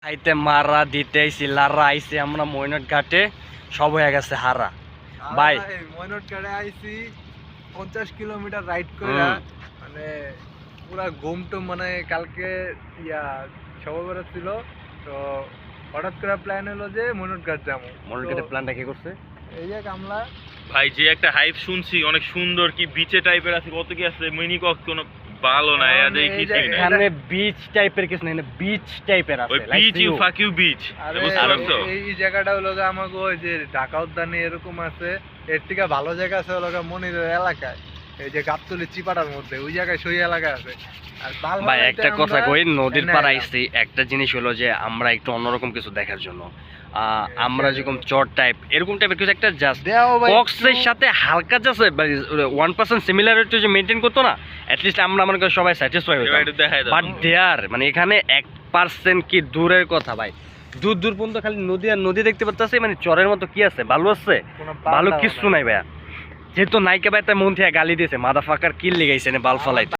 খাইতে মারা দিতেছি লারা আইছি আমরা ময়নট ঘাটে সব হয়ে গেছে হারা ভাই। ময়নট ঘাটে আইছি 50 কিলোমিটার রাইড করে, মানে পুরা ঘুমটুম, মানে কালকে সবাই বেড়া ছিল তো হঠাৎ করে প্ল্যান হলো যে ময়নট ঘাট যাবো। ময়নট ঘাটে প্ল্যানটা কি করছে? এই যে কামলা ভাই, যে একটা হাইপ শুনছি অনেক সুন্দর, কি বিচে টাইপের আছে, কত কি আছে, মিনি কক্স, কোনো ভালো না এদের কিছুই না। এখানে বিচ টাইপের কিছু না, বিচ টাইপের আছে, ওই bitch you fuck you bitch. এই জায়গাটা হলো আমাকে ওই যে ঢাকা উদ্যানে এরকম আছে, এর থেকে ভালো জায়গা আছে হলো মনিরের এলাকায়, এই যে গাবতলী চিপাটার মধ্যে ওই জায়গায় সই এলাকা আছে। আর ভাই একটা কথা কই, নদীর পাড় আইছি, একটা জিনিস হলো যে আমরা একটু অন্যরকম কিছু দেখার জন্য আমরা যেরকম চট টাইপ এরকম টাইপের কিছু একটা জাস্ট বক্সের সাথে হালকা জাস্ট 1% সিমিলারিটি যে মেইনটেইন করতো না, এট লিস্ট আমরা মনে করি সবাই স্যাটিসফাই হইতাম। বাট দেয়ার মানে এখানে 1% কি দূরের কথা ভাই, দূর দূর পর্যন্ত খালি নদী আর নদী দেখতে পাচ্ছি, মানে চরের মতো কি আছে, বালু আছে, ভালো কিছু নাই ভাইয়া। যেহেতু নাইকা ভাই তাই মন থেকে গালি দিয়েছে, মাদা ফাঁকার কিল লিগাইছে বাল ফলাইতে।